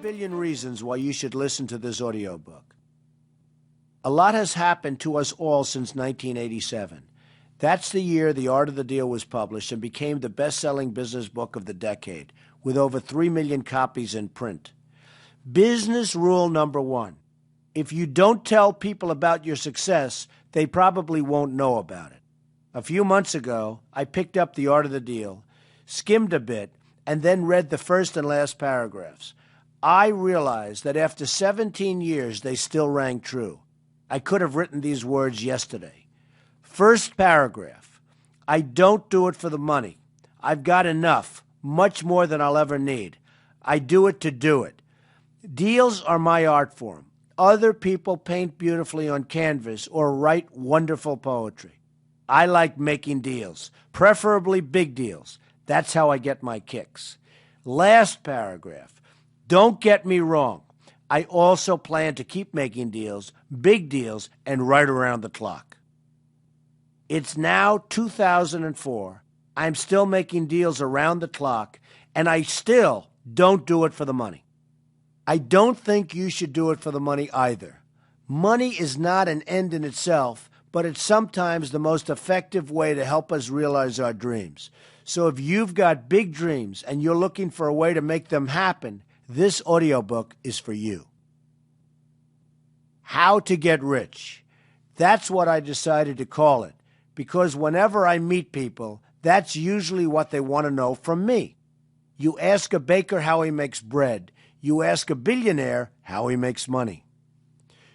billion reasons why you should listen to this audiobook. A lot has happened to us all since 1987. That's the year The Art of the Deal was published and became the best-selling business book of the decade, with over 3 million copies in print. Business rule number one: if you don't tell people about your success, they probably won't know about it. A few months ago, I picked up The Art of the Deal, skimmed a bit, and then read the first and last paragraphs. I realized that after 17 years, they still rang true. I could have written these words yesterday. First paragraph: I don't do it for the money. I've got enough, much more than I'll ever need. I do it to do it. Deals are my art form. Other people paint beautifully on canvas or write wonderful poetry. I like making deals, preferably big deals. That's how I get my kicks. Last paragraph: don't get me wrong. I also plan to keep making deals, big deals, and right around the clock. It's now 2004. I'm still making deals around the clock, and I still don't do it for the money. I don't think you should do it for the money either. Money is not an end in itself, but it's sometimes the most effective way to help us realize our dreams. So if you've got big dreams and you're looking for a way to make them happen, this audiobook is for you. How to Get Rich. That's what I decided to call it, because whenever I meet people, that's usually what they want to know from me. You ask a baker how he makes bread. You ask a billionaire how he makes money.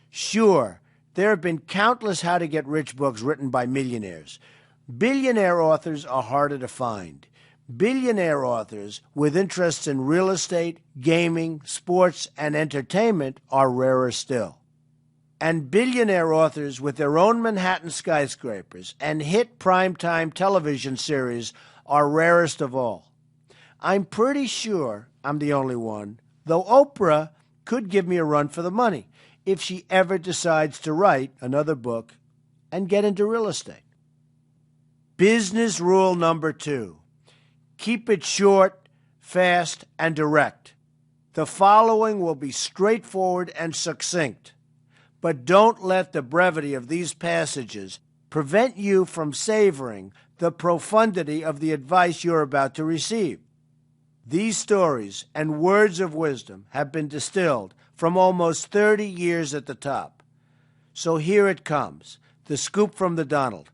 Sure, there have been countless how to get rich books written by millionaires. Billionaire authors are harder to find. Billionaire authors with interests in real estate, gaming, sports, and entertainment are rarer still. And billionaire authors with their own Manhattan skyscrapers and hit primetime television series are rarest of all. I'm pretty sure I'm the only one, though Oprah could give me a run for the money if she ever decides to write another book and get into real estate. Business rule number two: keep it short, fast, and direct. The following will be straightforward and succinct, but don't let the brevity of these passages prevent you from savoring the profundity of the advice you're about to receive. These stories and words of wisdom have been distilled from almost 30 years at the top. So here it comes, the scoop from the Donald.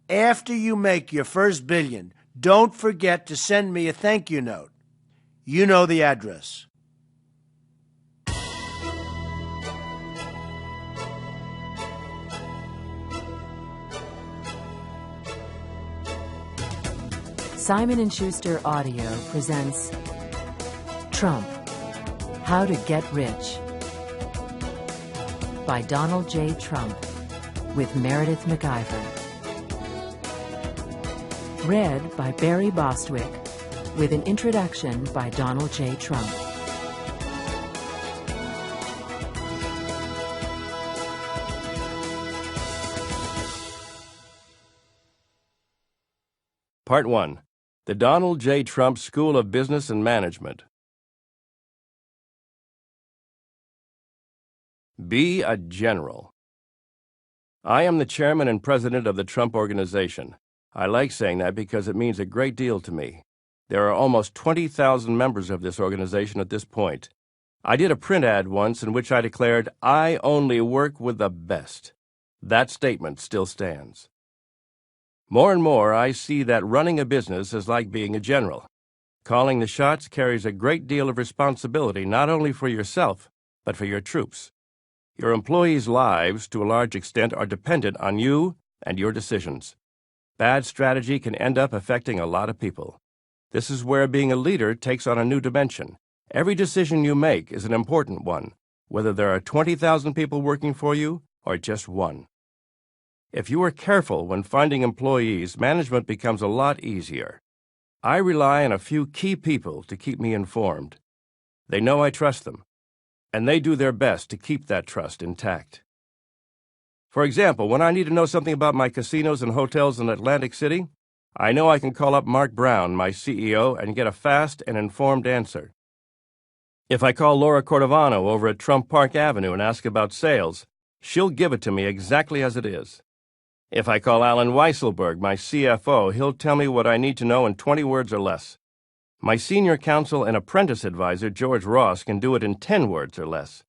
After you make your first billion, don't forget to send me a thank you note. You know the address. Simon & Schuster Audio presents Trump, How to Get Rich by Donald J. Trump with Meredith McIver. Read by Barry Bostwick with an introduction by Donald J. Trump. Part 1. The Donald J. Trump School of Business and Management. Be a general. I am the chairman and president of the Trump Organization. I like saying that because it means a great deal to me. There are almost 20,000 members of this organization at this point. I did a print ad once in which I declared, "I only work with the best." That statement still stands. More and more, I see that running a business is like being a general. Calling the shots carries a great deal of responsibility not only for yourself, but for your troops. Your employees' lives, to a large extent, are dependent on you and your decisions. Bad strategy can end up affecting a lot of people. This is where being a leader takes on a new dimension. Every decision you make is an important one, whether there are 20,000 people working for you or just one. If you are careful when finding employees, management becomes a lot easier. I rely on a few key people to keep me informed. They know I trust them, and they do their best to keep that trust intact. For example, when I need to know something about my casinos and hotels in Atlantic City, I know I can call up Mark Brown, my CEO, and get a fast and informed answer. If I call Laura Cordovano over at Trump Park Avenue and ask about sales, she'll give it to me exactly as it is. If I call Alan Weisselberg, my CFO, he'll tell me what I need to know in 20 words or less. My senior counsel and apprentice advisor, George Ross, can do it in 10 words or less.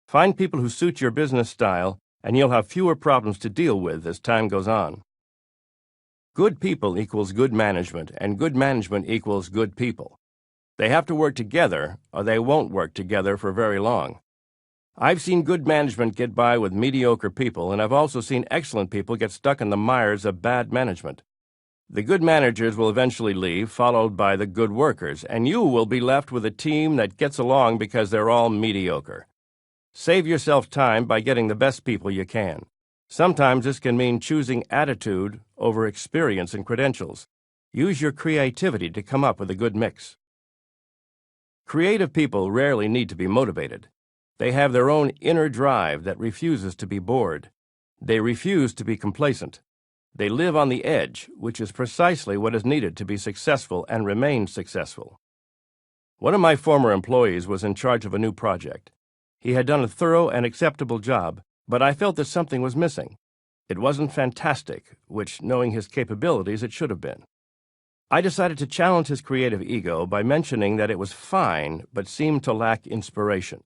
Find people who suit your business style, and you'll have fewer problems to deal with as time goes on. Good people equals good management, and good management equals good people. They have to work together, or they won't work together for very long. I've seen good management get by with mediocre people, and I've also seen excellent people get stuck in the mires of bad management. The good managers will eventually leave, followed by the good workers, and you will be left with a team that gets along because they're all mediocre. Save yourself time by getting the best people you can. Sometimes this can mean choosing attitude over experience and credentials. Use your creativity to come up with a good mix. Creative people rarely need to be motivated. They have their own inner drive that refuses to be bored. They refuse to be complacent. They live on the edge, which is precisely what is needed to be successful and remain successful. One of my former employees was in charge of a new project. He had done a thorough and acceptable job, but I felt that something was missing. It wasn't fantastic, which, knowing his capabilities, it should have been. I decided to challenge his creative ego by mentioning that it was fine, but seemed to lack inspiration.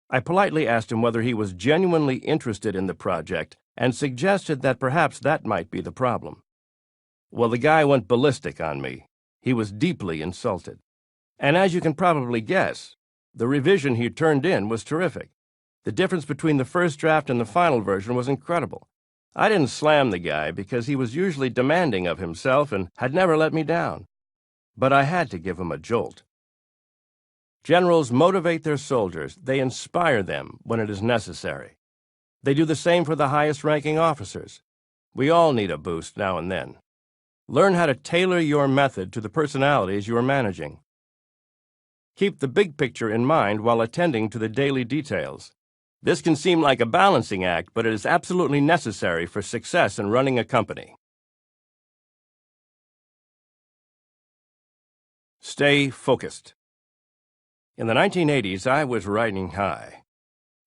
I politely asked him whether he was genuinely interested in the project and suggested that perhaps that might be the problem. Well, the guy went ballistic on me. He was deeply insulted. And as you can probably guess, the revision he turned in was terrific. The difference between the first draft and the final version was incredible. I didn't slam the guy because he was usually demanding of himself and had never let me down. But I had to give him a jolt. Generals motivate their soldiers. They inspire them when it is necessary. They do the same for the highest-ranking officers. We all need a boost now and then. Learn how to tailor your method to the personalities you are managing. Keep the big picture in mind while attending to the daily details. This can seem like a balancing act, but it is absolutely necessary for success in running a company. Stay focused. In the 1980s, I was riding high.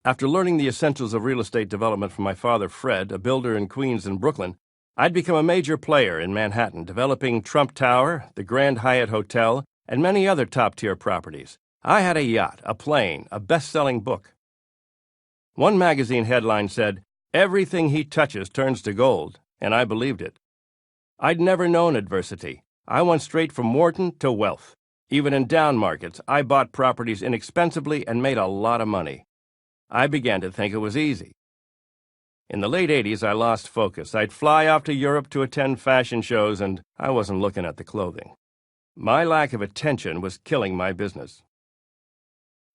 After learning the essentials of real estate development from my father, Fred, a builder in Queens and Brooklyn, I'd become a major player in Manhattan, developing Trump Tower, the Grand Hyatt Hotel, and many other top-tier properties. I had a yacht, a plane, a best-selling book. One magazine headline said, "Everything he touches turns to gold," and I believed it. I'd never known adversity. I went straight from Wharton to wealth. Even in down markets, I bought properties inexpensively and made a lot of money. I began to think it was easy. In the late 80s, I lost focus. I'd fly off to Europe to attend fashion shows, and I wasn't looking at the clothing. My lack of attention was killing my business.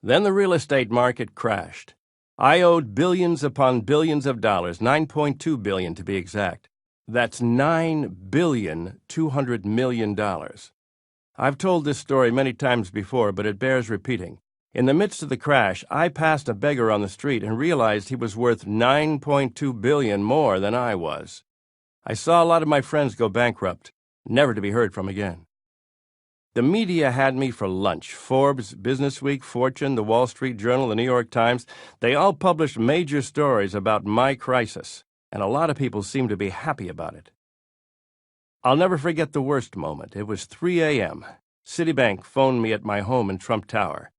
Then the real estate market crashed. I owed billions upon billions of dollars, $9.2 billion to be exact. That's $9.2 billion. I've told this story many times before, but it bears repeating. In the midst of the crash, I passed a beggar on the street and realized he was worth $9.2 billion more than I was. I saw a lot of my friends go bankrupt, never to be heard from again. The media had me for lunch. Forbes, Businessweek, Fortune, the Wall Street Journal, the New York Times, they all published major stories about my crisis, and a lot of people seemed to be happy about it. I'll never forget the worst moment. It was 3 a.m. Citibank phoned me at my home in Trump Tower.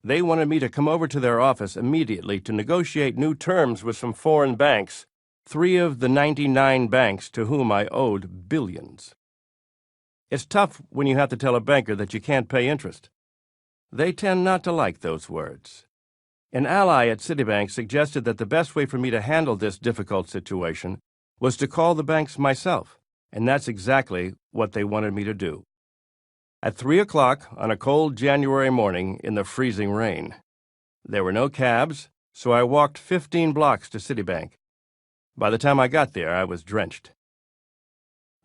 They wanted me to come over to their office immediately to negotiate new terms with some foreign banks, 3 of the 99 banks to whom I owed billions. It's tough when you have to tell a banker that you can't pay interest. They tend not to like those words. An ally at Citibank suggested that the best way for me to handle this difficult situation was to call the banks myself, and that's exactly what they wanted me to do. At 3 o'clock on a cold January morning in the freezing rain. There were no cabs, so I walked 15 blocks to Citibank. By the time I got there, I was drenched.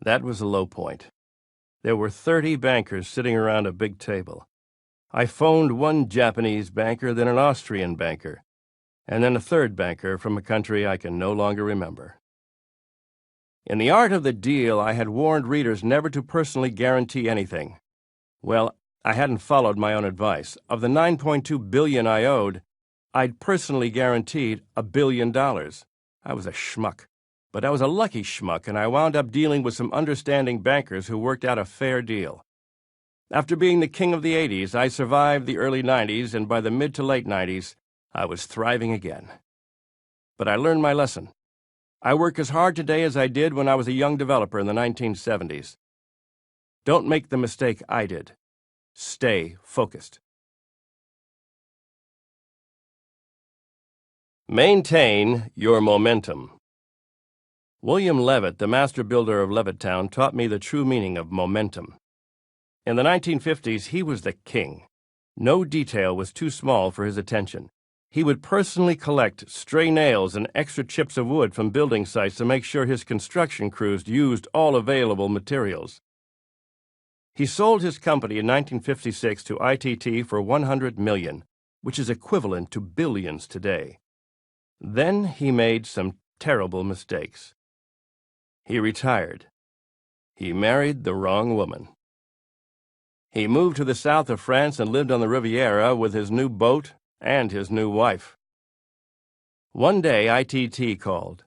That was a low point. There were 30 bankers sitting around a big table. I phoned one Japanese banker, then an Austrian banker, and then a third banker from a country I can no longer remember. In The Art of the Deal, I had warned readers never to personally guarantee anything. Well, I hadn't followed my own advice. Of the $9.2 billion I owed, I'd personally guaranteed $1 billion. I was a schmuck. But I was a lucky schmuck, and I wound up dealing with some understanding bankers who worked out a fair deal. After being the king of the 80s, I survived the early 90s, and by the mid to late 90s, I was thriving again. But I learned my lesson. I work as hard today as I did when I was a young developer in the 1970s. Don't make the mistake I did. Stay focused. Maintain your momentum. William Levitt, the master builder of Levittown, taught me the true meaning of momentum. In the 1950s, he was the king. No detail was too small for his attention. He would personally collect stray nails and extra chips of wood from building sites to make sure his construction crews used all available materials. He sold his company in 1956 to ITT for $100 million, which is equivalent to billions today. Then he made some terrible mistakes. He retired. He married the wrong woman. He moved to the south of France and lived on the Riviera with his new boat and his new wife. One day, ITT called.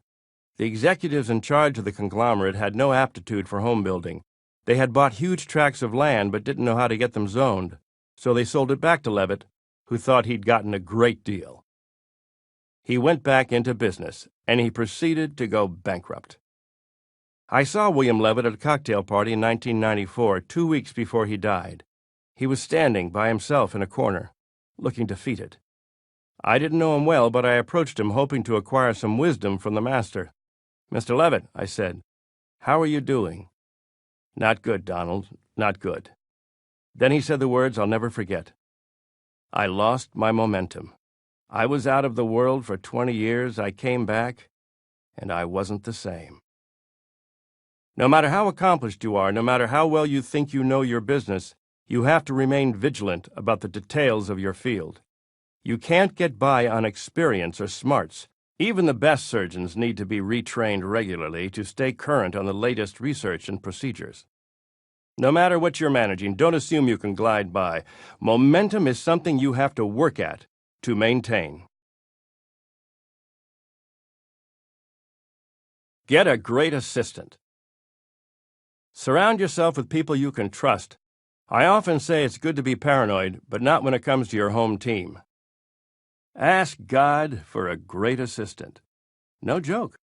The executives in charge of the conglomerate had no aptitude for home building. They had bought huge tracts of land but didn't know how to get them zoned, so they sold it back to Levitt, who thought he'd gotten a great deal. He went back into business, and he proceeded to go bankrupt. I saw William Levitt at a cocktail party in 1994, 2 weeks before he died. He was standing by himself in a corner, looking defeated. I didn't know him well, but I approached him hoping to acquire some wisdom from the master. "Mr. Levitt," I said, "how are you doing?" "Not good, Donald, not good." Then he said the words I'll never forget. "I lost my momentum. I was out of the world for 20 years. I came back, and I wasn't the same." No matter how accomplished you are, no matter how well you think you know your business, you have to remain vigilant about the details of your field. You can't get by on experience or smarts. Even the best surgeons need to be retrained regularly to stay current on the latest research and procedures. No matter what you're managing, don't assume you can glide by. Momentum is something you have to work at to maintain. Get a great assistant. Surround yourself with people you can trust. I often say it's good to be paranoid, but not when it comes to your home team. Ask God for a great assistant. No joke.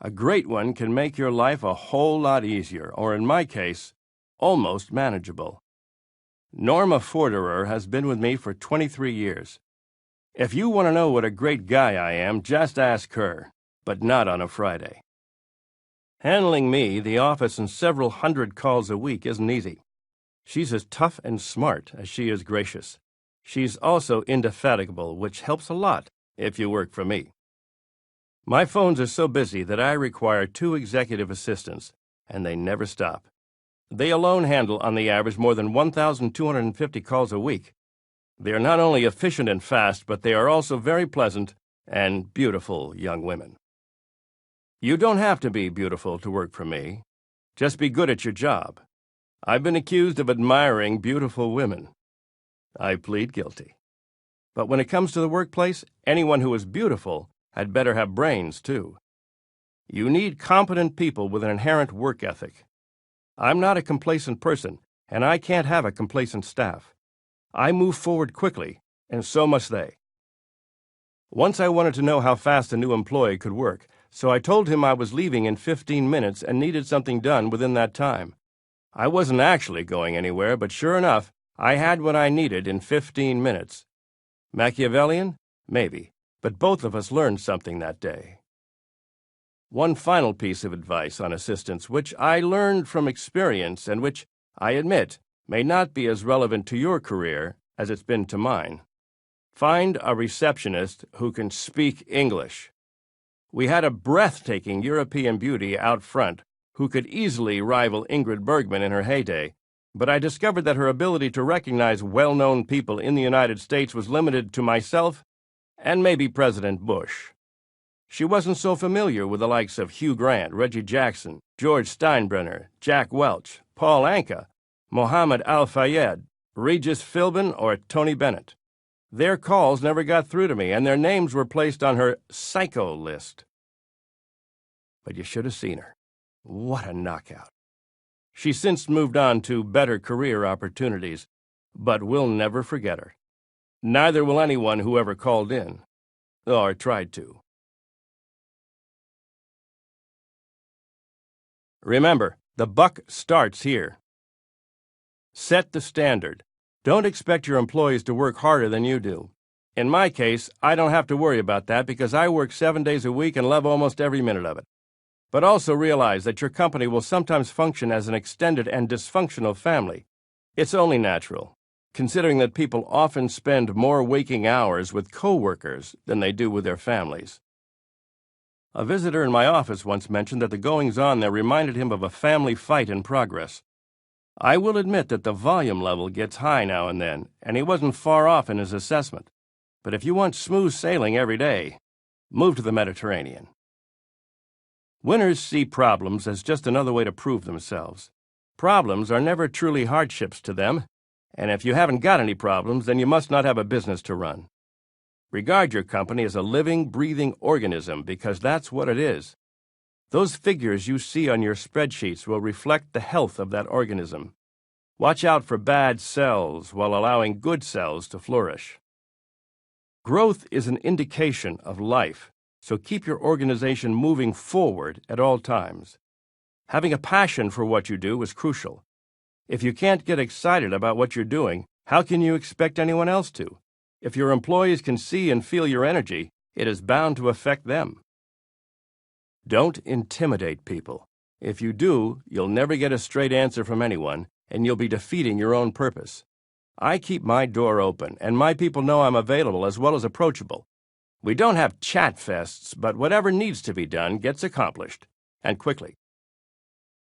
A great one can make your life a whole lot easier, or in my case, almost manageable. Norma Forderer has been with me for 23 years. If you want to know what a great guy I am, just ask her, but not on a Friday. Handling me, the office, and several hundred calls a week isn't easy. She's as tough and smart as she is gracious. She's also indefatigable, which helps a lot if you work for me. My phones are so busy that I require 2 executive assistants, and they never stop. They alone handle, on the average, more than 1,250 calls a week. They are not only efficient and fast, but they are also very pleasant and beautiful young women. You don't have to be beautiful to work for me. Just be good at your job. I've been accused of admiring beautiful women. I plead guilty. But when it comes to the workplace, anyone who is beautiful had better have brains, too. You need competent people with an inherent work ethic. I'm not a complacent person, and I can't have a complacent staff. I move forward quickly, and so must they. Once I wanted to know how fast a new employee could work, so I told him I was leaving in 15 minutes and needed something done within that time. I wasn't actually going anywhere, but sure enough, I had what I needed in 15 minutes. Machiavellian? Maybe, but both of us learned something that day. One final piece of advice on assistants, which I learned from experience and which, I admit, may not be as relevant to your career as it's been to mine. Find a receptionist who can speak English. We had a breathtaking European beauty out front who could easily rival Ingrid Bergman in her heyday, but I discovered that her ability to recognize well-known people in the United States was limited to myself and maybe President Bush. She wasn't so familiar with the likes of Hugh Grant, Reggie Jackson, George Steinbrenner, Jack Welch, Paul Anka, Mohammed Al-Fayed, Regis Philbin or Tony Bennett. Their calls never got through to me, and their names were placed on her psycho list. But you should have seen her. What a knockout. She's since moved on to better career opportunities, but we'll never forget her. Neither will anyone who ever called in, or tried to. Remember, the buck starts here. Set the standard. Don't expect your employees to work harder than you do. In my case, I don't have to worry about that because I work 7 days a week and love almost every minute of it. But also realize that your company will sometimes function as an extended and dysfunctional family. It's only natural, considering that people often spend more waking hours with coworkers than they do with their families. A visitor in my office once mentioned that the goings-on there reminded him of a family fight in progress. I will admit that the volume level gets high now and then, and he wasn't far off in his assessment. But if you want smooth sailing every day, move to the Mediterranean. Winners see problems as just another way to prove themselves. Problems are never truly hardships to them, and if you haven't got any problems, then you must not have a business to run. Regard your company as a living, breathing organism because that's what it is. Those figures you see on your spreadsheets will reflect the health of that organism. Watch out for bad cells while allowing good cells to flourish. Growth is an indication of life, so keep your organization moving forward at all times. Having a passion for what you do is crucial. If you can't get excited about what you're doing, how can you expect anyone else to? If your employees can see and feel your energy, it is bound to affect them. Don't intimidate people. If you do, you'll never get a straight answer from anyone, and you'll be defeating your own purpose. I keep my door open, and my people know I'm available as well as approachable. We don't have chat fests, but whatever needs to be done gets accomplished, and quickly.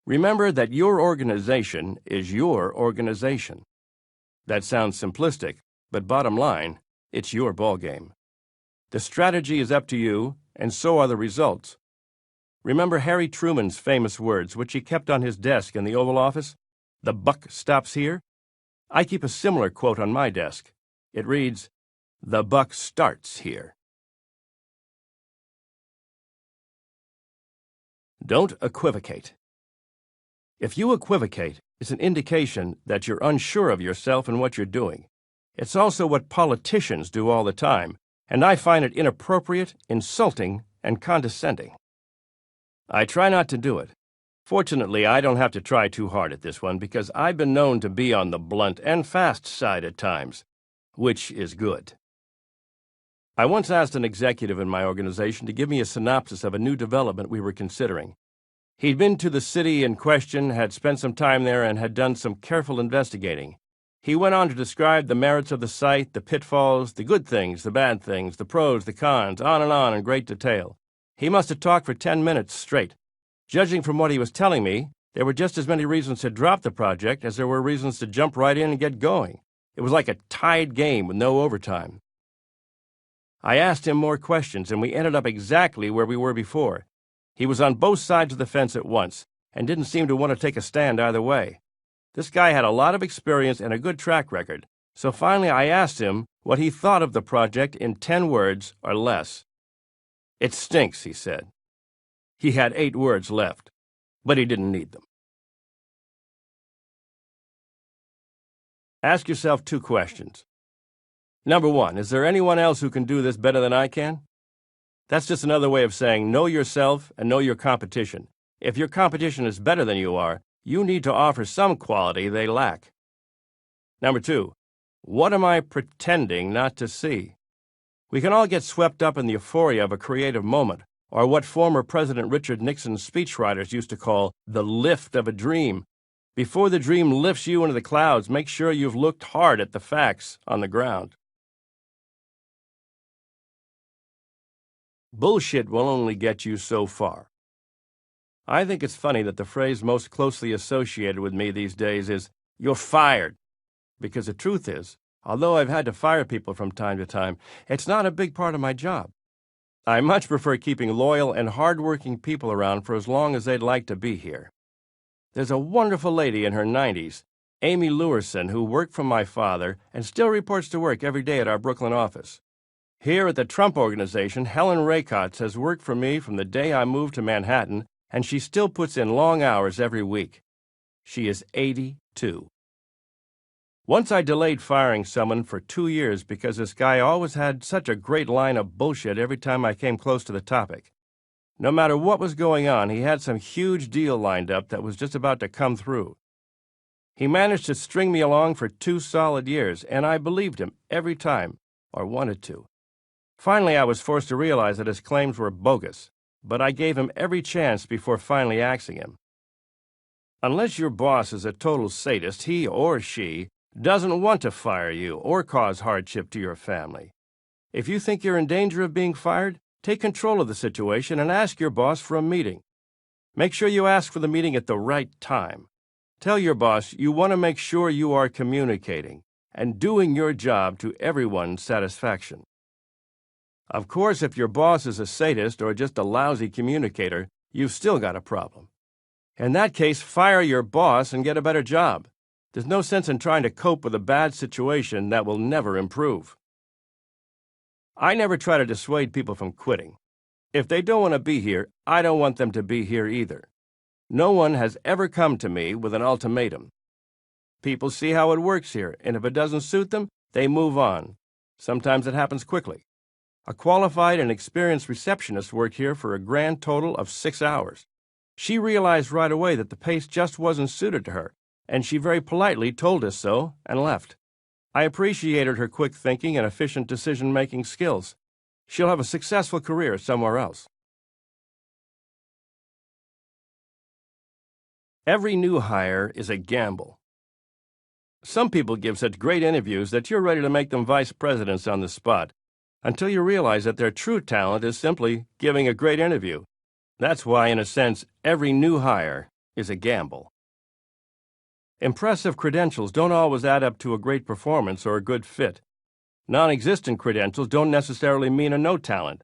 Remember that your organization is your organization. That sounds simplistic, but bottom line, it's your ballgame. The strategy is up to you, and so are the results. Remember Harry Truman's famous words, which he kept on his desk in the Oval Office? The buck stops here? I keep a similar quote on my desk. It reads, "The buck starts here." Don't equivocate. If you equivocate, it's an indication that you're unsure of yourself and what you're doing. It's also what politicians do all the time, and I find it inappropriate, insulting, and condescending. I try not to do it. Fortunately, I don't have to try too hard at this one because I've been known to be on the blunt and fast side at times, which is good. I once asked an executive in my organization to give me a synopsis of a new development we were considering. He'd been to the city in question, had spent some time there, and had done some careful investigating. He went on to describe the merits of the site, the pitfalls, the good things, the bad things, the pros, the cons, on and on in great detail. He must have talked for 10 minutes straight. Judging from what he was telling me, there were just as many reasons to drop the project as there were reasons to jump right in and get going. It was like a tied game with no overtime. I asked him more questions, and we ended up exactly where we were before. He was on both sides of the fence at once, and didn't seem to want to take a stand either way. This guy had a lot of experience and a good track record, so finally I asked him what he thought of the project in 10 words or less. "It stinks," he said. He had 8 words left, but he didn't need them. Ask yourself 2 questions. Number 1, is there anyone else who can do this better than I can? That's just another way of saying know yourself and know your competition. If your competition is better than you are, you need to offer some quality they lack. Number 2, what am I pretending not to see? We can all get swept up in the euphoria of a creative moment, or what former President Richard Nixon's speechwriters used to call the lift of a dream. Before the dream lifts you into the clouds, make sure you've looked hard at the facts on the ground. Bullshit will only get you so far. I think it's funny that the phrase most closely associated with me these days is, "You're fired," because the truth is, although I've had to fire people from time to time, it's not a big part of my job. I much prefer keeping loyal and hard-working people around for as long as they'd like to be here. There's a wonderful lady in her 90s. Amy Lewerson, who worked for my father and still reports to work every day at our Brooklyn office. Here at the Trump Organization, Helen Raycotts has worked for me from the day I moved to Manhattan, and she still puts in long hours every week. She is 82. Once I delayed firing someone for 2 years because this guy always had such a great line of bullshit every time I came close to the topic. No matter what was going on, he had some huge deal lined up that was just about to come through. He managed to string me along for 2 solid years, and I believed him every time, or wanted to. Finally, I was forced to realize that his claims were bogus, but I gave him every chance before finally axing him. Unless your boss is a total sadist, he or she doesn't want to fire you or cause hardship to your family. If you think you're in danger of being fired, take control of the situation and ask your boss for a meeting. Make sure you ask for the meeting at the right time. Tell your boss you want to make sure you are communicating and doing your job to everyone's satisfaction. Of course, if your boss is a sadist or just a lousy communicator, you've still got a problem. In that case, fire your boss and get a better job. There's no sense in trying to cope with a bad situation that will never improve. I never try to dissuade people from quitting. If they don't want to be here, I don't want them to be here either. No one has ever come to me with an ultimatum. People see how it works here, and if it doesn't suit them, they move on. Sometimes it happens quickly. A qualified and experienced receptionist worked here for a grand total of 6 hours. She realized right away that the pace just wasn't suited to her, and she very politely told us so and left. I appreciated her quick thinking and efficient decision-making skills. She'll have a successful career somewhere else. Every new hire is a gamble. Some people give such great interviews that you're ready to make them vice presidents on the spot, until you realize that their true talent is simply giving a great interview. That's why, in a sense, every new hire is a gamble. Impressive credentials don't always add up to a great performance or a good fit. Non-existent credentials don't necessarily mean a no talent.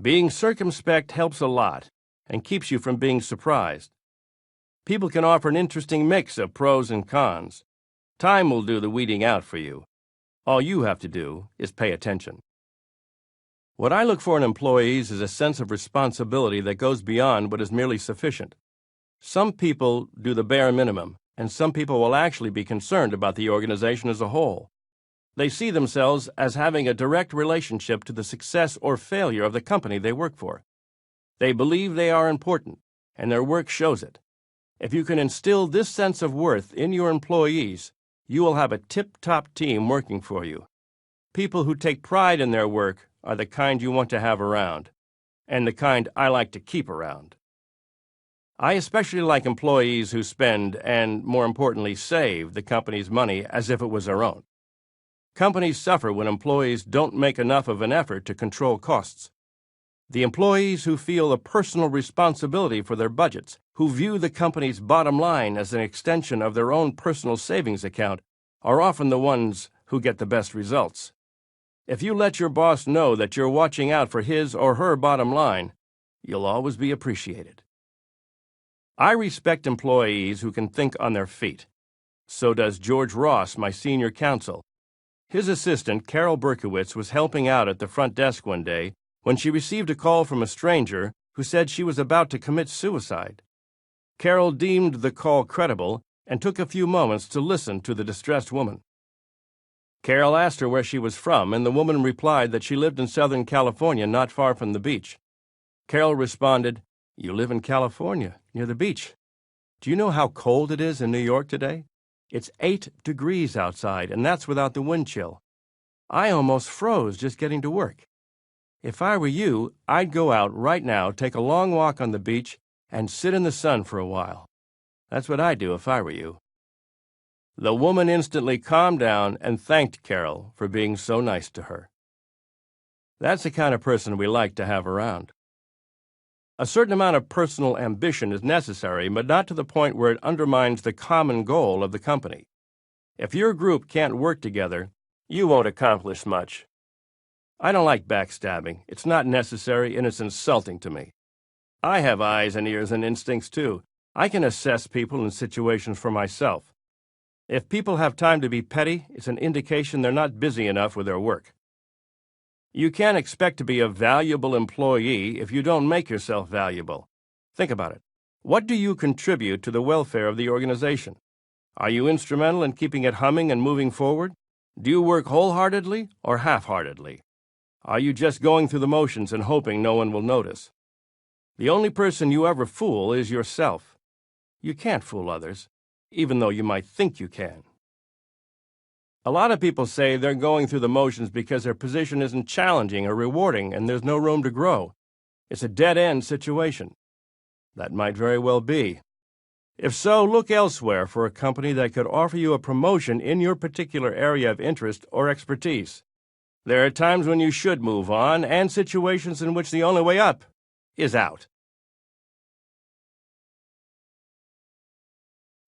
Being circumspect helps a lot and keeps you from being surprised. People can offer an interesting mix of pros and cons. Time will do the weeding out for you. All you have to do is pay attention. What I look for in employees is a sense of responsibility that goes beyond what is merely sufficient. Some people do the bare minimum, and some people will actually be concerned about the organization as a whole. They see themselves as having a direct relationship to the success or failure of the company they work for. They believe they are important, and their work shows it. If you can instill this sense of worth in your employees, you will have a tip-top team working for you. People who take pride in their work are the kind you want to have around, and the kind I like to keep around. I especially like employees who spend, and more importantly save, the company's money as if it was their own. Companies suffer when employees don't make enough of an effort to control costs. The employees who feel a personal responsibility for their budgets, who view the company's bottom line as an extension of their own personal savings account, are often the ones who get the best results. If you let your boss know that you're watching out for his or her bottom line, you'll always be appreciated. I respect employees who can think on their feet. So does George Ross, my senior counsel. His assistant, Carol Berkowitz, was helping out at the front desk one day when she received a call from a stranger who said she was about to commit suicide. Carol deemed the call credible and took a few moments to listen to the distressed woman. Carol asked her where she was from, and the woman replied that she lived in Southern California, not far from the beach. Carol responded, "You live in California, near the beach. Do you know how cold it is in New York today? It's 8 degrees outside, and that's without the wind chill. I almost froze just getting to work. If I were you, I'd go out right now, take a long walk on the beach, and sit in the sun for a while. That's what I'd do if I were you." The woman instantly calmed down and thanked Carol for being so nice to her. That's the kind of person we like to have around. A certain amount of personal ambition is necessary, but not to the point where it undermines the common goal of the company. If your group can't work together, you won't accomplish much. I don't like backstabbing. It's not necessary, and it's insulting to me. I have eyes and ears and instincts, too. I can assess people and situations for myself. If people have time to be petty, it's an indication they're not busy enough with their work. You can't expect to be a valuable employee if you don't make yourself valuable. Think about it. What do you contribute to the welfare of the organization? Are you instrumental in keeping it humming and moving forward? Do you work wholeheartedly or half-heartedly? Are you just going through the motions and hoping no one will notice? The only person you ever fool is yourself. You can't fool others, even though you might think you can. A lot of people say they're going through the motions because their position isn't challenging or rewarding and there's no room to grow. It's a dead-end situation. That might very well be. If so, look elsewhere for a company that could offer you a promotion in your particular area of interest or expertise. There are times when you should move on and situations in which the only way up is out.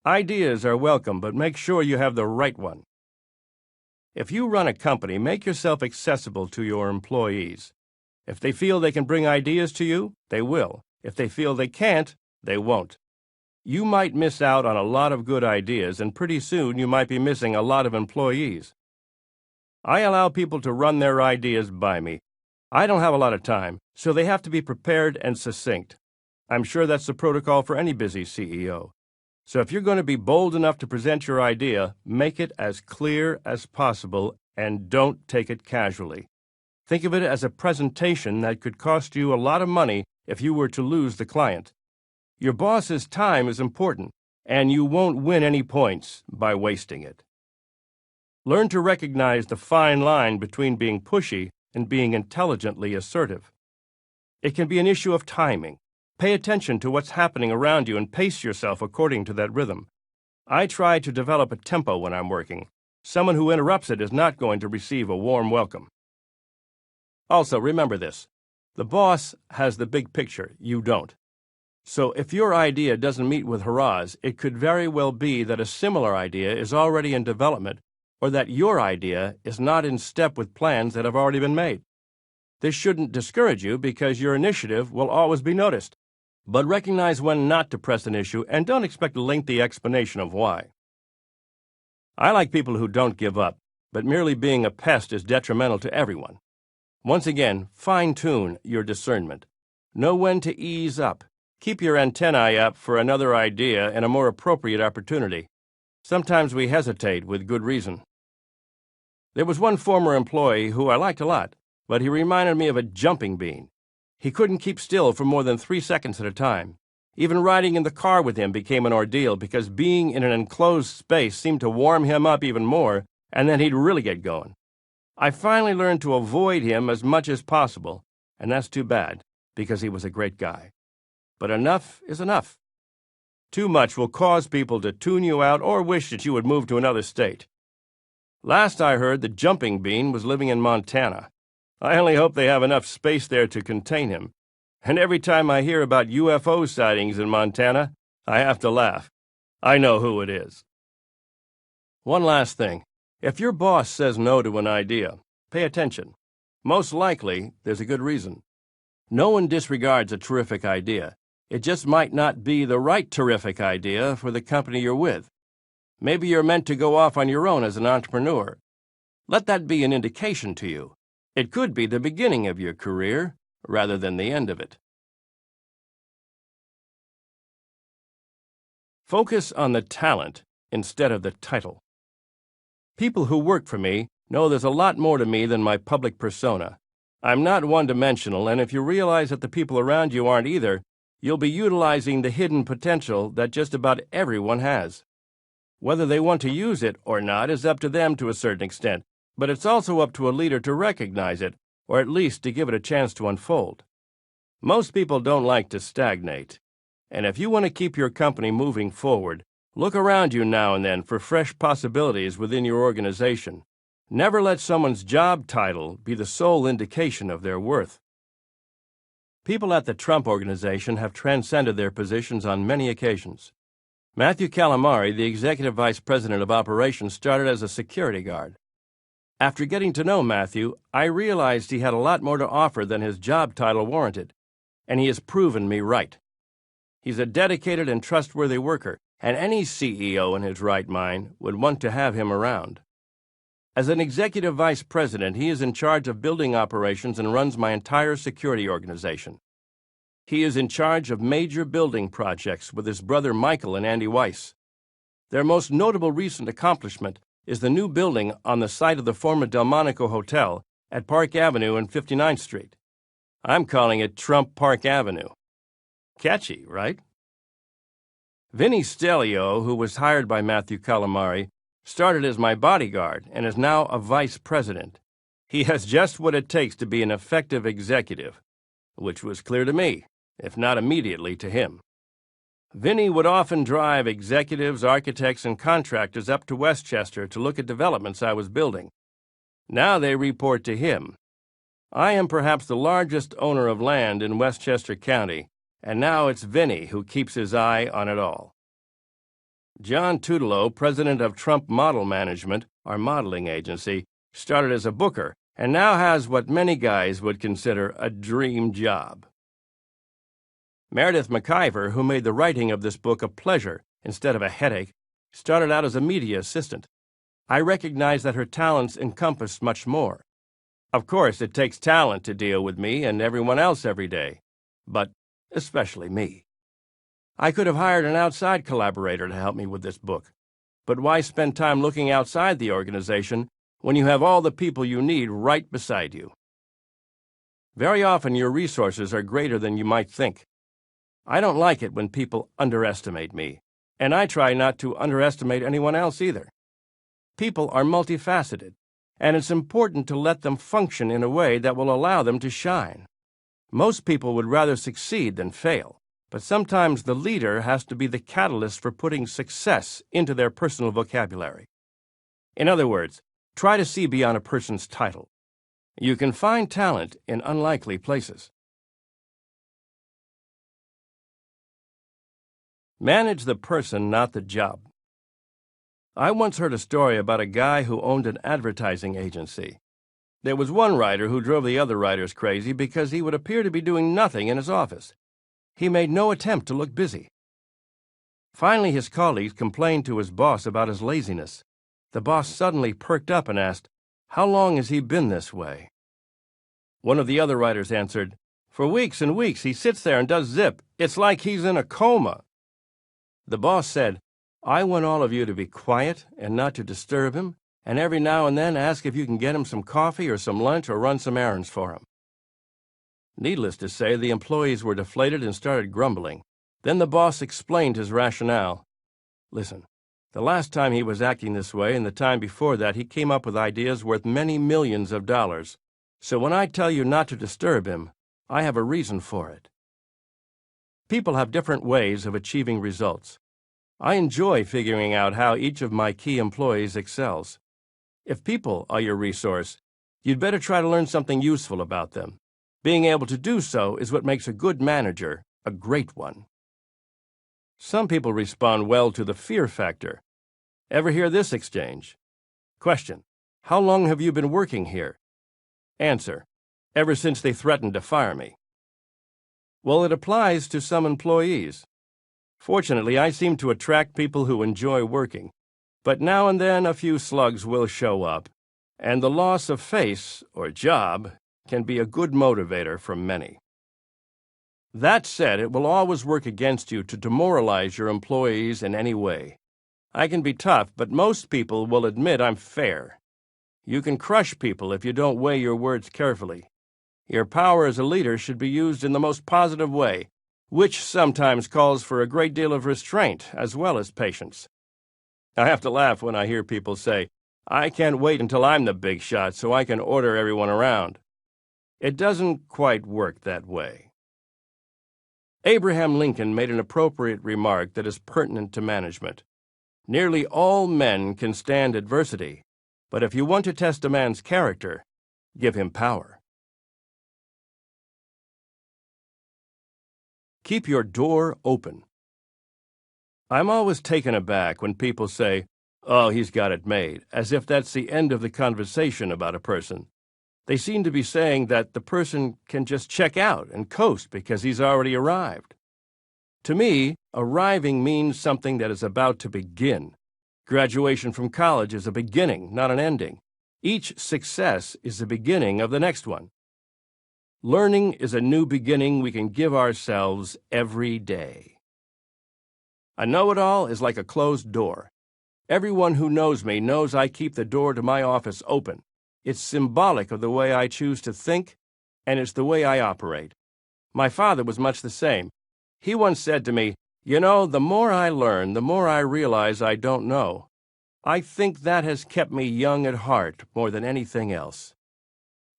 Ideas are welcome, but make sure you have the right one. If you run a company, make yourself accessible to your employees. If they feel they can bring ideas to you, they will. If they feel they can't, they won't. You might miss out on a lot of good ideas, and pretty soon you might be missing a lot of employees. I allow people to run their ideas by me. I don't have a lot of time, so they have to be prepared and succinct. I'm sure that's the protocol for any busy CEO. So if you're going to be bold enough to present your idea, make it as clear as possible and don't take it casually. Think of it as a presentation that could cost you a lot of money if you were to lose the client. Your boss's time is important, and you won't win any points by wasting it. Learn to recognize the fine line between being pushy and being intelligently assertive. It can be an issue of timing. Pay attention to what's happening around you and pace yourself according to that rhythm. I try to develop a tempo when I'm working. Someone who interrupts it is not going to receive a warm welcome. Also, remember this. The boss has the big picture. You don't. So if your idea doesn't meet with hurrahs, it could very well be that a similar idea is already in development or that your idea is not in step with plans that have already been made. This shouldn't discourage you because your initiative will always be noticed. But recognize when not to press an issue and don't expect a lengthy explanation of why. I like people who don't give up, but merely being a pest is detrimental to everyone. Once again, fine-tune your discernment. Know when to ease up. Keep your antennae up for another idea and a more appropriate opportunity. Sometimes we hesitate with good reason. There was one former employee who I liked a lot, but he reminded me of a jumping bean. He couldn't keep still for more than 3 seconds at a time. Even riding in the car with him became an ordeal because being in an enclosed space seemed to warm him up even more, and then he'd really get going. I finally learned to avoid him as much as possible, and that's too bad, because he was a great guy. But enough is enough. Too much will cause people to tune you out or wish that you would move to another state. Last I heard, the jumping bean was living in Montana. I only hope they have enough space there to contain him. And every time I hear about UFO sightings in Montana, I have to laugh. I know who it is. One last thing. If your boss says no to an idea, pay attention. Most likely, there's a good reason. No one disregards a terrific idea. It just might not be the right terrific idea for the company you're with. Maybe you're meant to go off on your own as an entrepreneur. Let that be an indication to you. It could be the beginning of your career rather than the end of it. Focus on the talent instead of the title. People who work for me know there's a lot more to me than my public persona. I'm not one-dimensional, and if you realize that the people around you aren't either, you'll be utilizing the hidden potential that just about everyone has. Whether they want to use it or not is up to them to a certain extent, but it's also up to a leader to recognize it, or at least to give it a chance to unfold. Most people don't like to stagnate, and if you want to keep your company moving forward, look around you now and then for fresh possibilities within your organization. Never let someone's job title be the sole indication of their worth. People at the Trump Organization have transcended their positions on many occasions. Matthew Calamari, the Executive Vice President of Operations, started as a security guard. After getting to know Matthew, I realized he had a lot more to offer than his job title warranted, and he has proven me right. He's a dedicated and trustworthy worker, and any CEO in his right mind would want to have him around. As an executive vice president, he is in charge of building operations and runs my entire security organization. He is in charge of major building projects with his brother Michael and Andy Weiss. Their most notable recent accomplishment is the new building on the site of the former Delmonico Hotel at Park Avenue and 59th Street. I'm calling it Trump Park Avenue. Catchy, right? Vinny Stelio, who was hired by Matthew Calamari, started as my bodyguard and is now a vice president. He has just what it takes to be an effective executive, which was clear to me, if not immediately to him. Vinny would often drive executives, architects, and contractors up to Westchester to look at developments I was building. Now they report to him. I am perhaps the largest owner of land in Westchester County, and now it's Vinny who keeps his eye on it all. John Tutelo, president of Trump Model Management, our modeling agency, started as a booker and now has what many guys would consider a dream job. Meredith McIver, who made the writing of this book a pleasure instead of a headache, started out as a media assistant. I recognize that her talents encompass much more. Of course, it takes talent to deal with me and everyone else every day, but especially me. I could have hired an outside collaborator to help me with this book, but why spend time looking outside the organization when you have all the people you need right beside you? Very often your resources are greater than you might think. I don't like it when people underestimate me, and I try not to underestimate anyone else either. People are multifaceted, and it's important to let them function in a way that will allow them to shine. Most people would rather succeed than fail, but sometimes the leader has to be the catalyst for putting success into their personal vocabulary. In other words, try to see beyond a person's title. You can find talent in unlikely places. Manage the person, not the job. I once heard a story about a guy who owned an advertising agency. There was one writer who drove the other writers crazy because he would appear to be doing nothing in his office. He made no attempt to look busy. Finally, his colleagues complained to his boss about his laziness. The boss suddenly perked up and asked, "How long has he been this way?" One of the other writers answered, "For weeks and weeks he sits there and does zip. It's like he's in a coma." The boss said, "I want all of you to be quiet and not to disturb him, and every now and then ask if you can get him some coffee or some lunch or run some errands for him." Needless to say, the employees were deflated and started grumbling. Then the boss explained his rationale. "Listen, the last time he was acting this way and the time before that, he came up with ideas worth many millions of dollars. So when I tell you not to disturb him, I have a reason for it." People have different ways of achieving results. I enjoy figuring out how each of my key employees excels. If people are your resource, you'd better try to learn something useful about them. Being able to do so is what makes a good manager a great one. Some people respond well to the fear factor. Ever hear this exchange? Question: How long have you been working here? Answer: Ever since they threatened to fire me. Well, it applies to some employees. Fortunately, I seem to attract people who enjoy working, but now and then a few slugs will show up, and the loss of face or job can be a good motivator for many. That said, it will always work against you to demoralize your employees in any way. I can be tough, but most people will admit I'm fair. You can crush people if you don't weigh your words carefully. Your power as a leader should be used in the most positive way, which sometimes calls for a great deal of restraint as well as patience. I have to laugh when I hear people say, "I can't wait until I'm the big shot so I can order everyone around." It doesn't quite work that way. Abraham Lincoln made an appropriate remark that is pertinent to management. Nearly all men can stand adversity, but if you want to test a man's character, give him power. Keep your door open. I'm always taken aback when people say, "Oh, he's got it made," as if that's the end of the conversation about a person. They seem to be saying that the person can just check out and coast because he's already arrived. To me, arriving means something that is about to begin. Graduation from college is a beginning, not an ending. Each success is the beginning of the next one. Learning is a new beginning we can give ourselves every day. A know-it-all is like a closed door. Everyone who knows me knows I keep the door to my office open. It's symbolic of the way I choose to think, and it's the way I operate. My father was much the same. He once said to me, "You know, the more I learn, the more I realize I don't know." I think that has kept me young at heart more than anything else.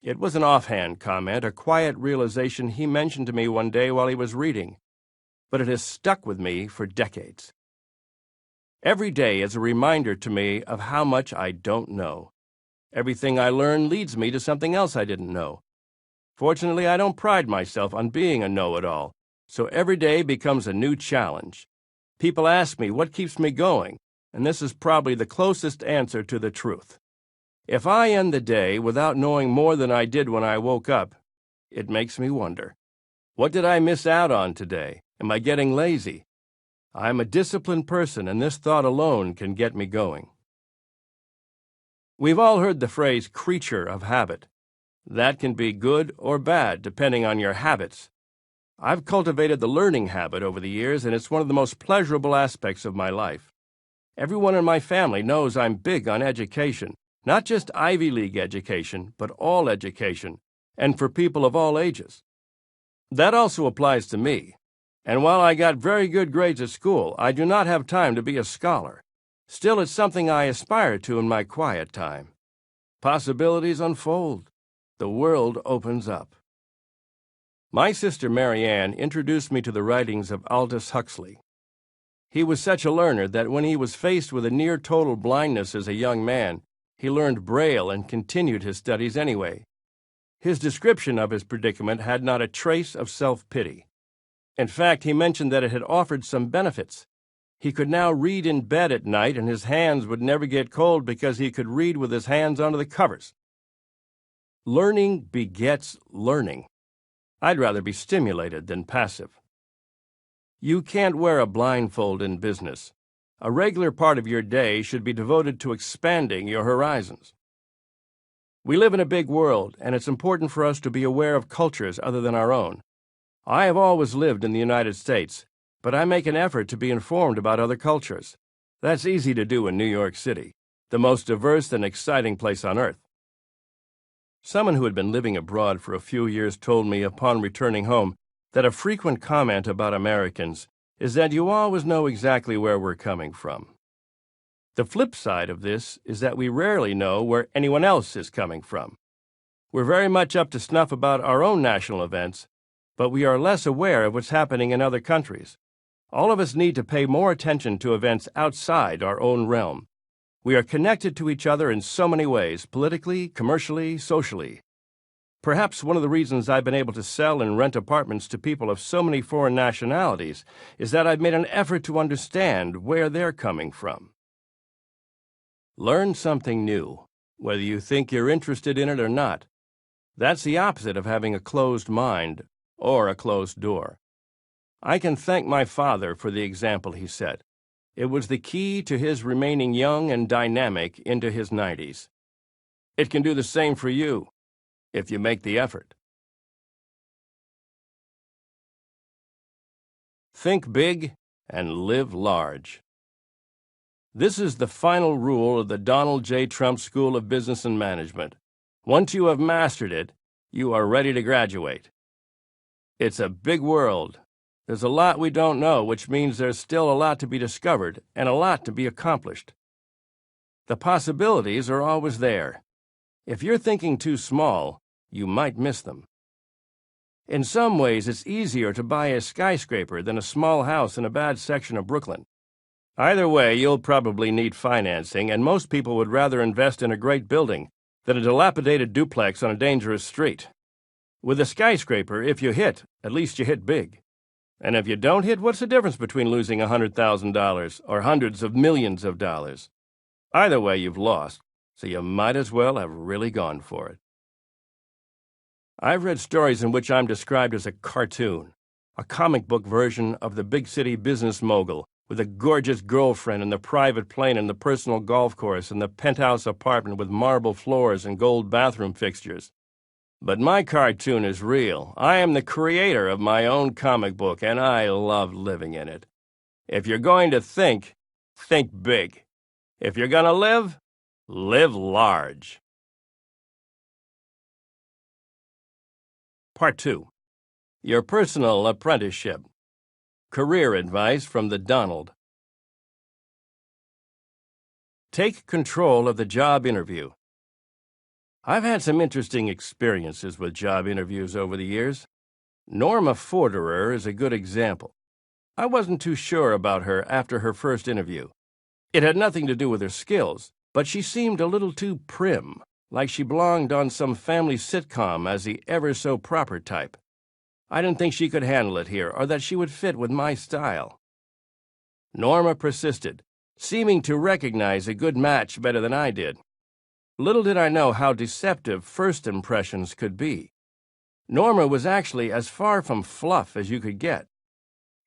It was an offhand comment, a quiet realization he mentioned to me one day while he was reading, but it has stuck with me for decades. Every day is a reminder to me of how much I don't know. Everything I learn leads me to something else I didn't know. Fortunately, I don't pride myself on being a know-it-all, so every day becomes a new challenge. People ask me what keeps me going, and this is probably the closest answer to the truth. If I end the day without knowing more than I did when I woke up, it makes me wonder, what did I miss out on today? Am I getting lazy? I'm a disciplined person, and this thought alone can get me going. We've all heard the phrase creature of habit. That can be good or bad, depending on your habits. I've cultivated the learning habit over the years, and it's one of the most pleasurable aspects of my life. Everyone in my family knows I'm big on education, not just Ivy League education, but all education, and for people of all ages. That also applies to me. And while I got very good grades at school, I do not have time to be a scholar. Still, it's something I aspire to in my quiet time. Possibilities unfold. The world opens up. My sister Mary Ann introduced me to the writings of Aldous Huxley. He was such a learner that when he was faced with a near-total blindness as a young man, he learned Braille and continued his studies anyway. His description of his predicament had not a trace of self-pity. In fact, he mentioned that it had offered some benefits. He could now read in bed at night, and his hands would never get cold because he could read with his hands under the covers. Learning begets learning. I'd rather be stimulated than passive. You can't wear a blindfold in business. A regular part of your day should be devoted to expanding your horizons. We live in a big world, and it's important for us to be aware of cultures other than our own. I have always lived in the United States, but I make an effort to be informed about other cultures. That's easy to do in New York City, the most diverse and exciting place on earth. Someone who had been living abroad for a few years told me upon returning home that a frequent comment about Americans is that you always know exactly where we're coming from. The flip side of this is that we rarely know where anyone else is coming from. We're very much up to snuff about our own national events, but we are less aware of what's happening in other countries. All of us need to pay more attention to events outside our own realm. We are connected to each other in so many ways, politically, commercially, socially. Perhaps one of the reasons I've been able to sell and rent apartments to people of so many foreign nationalities is that I've made an effort to understand where they're coming from. Learn something new, whether you think you're interested in it or not. That's the opposite of having a closed mind or a closed door. I can thank my father for the example he set. It was the key to his remaining young and dynamic into his 90s. It can do the same for you, if you make the effort. Think big and live large. This is the final rule of the Donald J. Trump School of Business and Management. Once you have mastered it, you are ready to graduate. It's a big world. There's a lot we don't know, which means there's still a lot to be discovered and a lot to be accomplished. The possibilities are always there. If you're thinking too small, you might miss them. In some ways, it's easier to buy a skyscraper than a small house in a bad section of Brooklyn. Either way, you'll probably need financing, and most people would rather invest in a great building than a dilapidated duplex on a dangerous street. With a skyscraper, if you hit, at least you hit big. And if you don't hit, what's the difference between losing $100,000 or hundreds of millions of dollars? Either way, you've lost, so you might as well have really gone for it. I've read stories in which I'm described as a cartoon. a comic book version of the big city business mogul, with a gorgeous girlfriend and the private plane and the personal golf course and the penthouse apartment with marble floors and gold bathroom fixtures. But my cartoon is real. I am the creator of my own comic book, and I love living in it. If you're going to think big. If you're going to live large. Part 2. Your personal apprenticeship. Career advice from the Donald. Take control of the job interview. I've had some interesting experiences with job interviews over the years. Norma Forderer is a good example. I wasn't too sure about her after her first interview. It had nothing to do with her skills, but she seemed a little too prim, like she belonged on some family sitcom as the ever-so-proper type. I didn't think she could handle it here, or that she would fit with my style. Norma persisted, seeming to recognize a good match better than I did. Little did I know how deceptive first impressions could be. Norma was actually as far from fluff as you could get.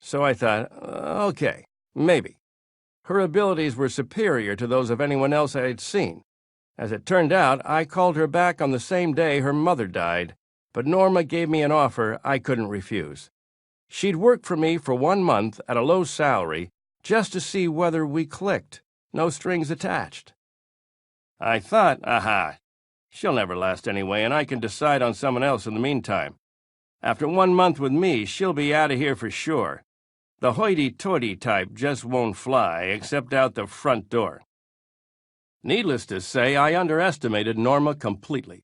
So I thought, okay, maybe. Her abilities were superior to those of anyone else I had seen. As it turned out, I called her back on the same day her mother died, but Norma gave me an offer I couldn't refuse. She'd work for me for 1 month at a low salary just to see whether we clicked, no strings attached. I thought, aha, she'll never last anyway, and I can decide on someone else in the meantime. After 1 month with me, she'll be out of here for sure. The hoity-toity type just won't fly, except out the front door. Needless to say, I underestimated Norma completely.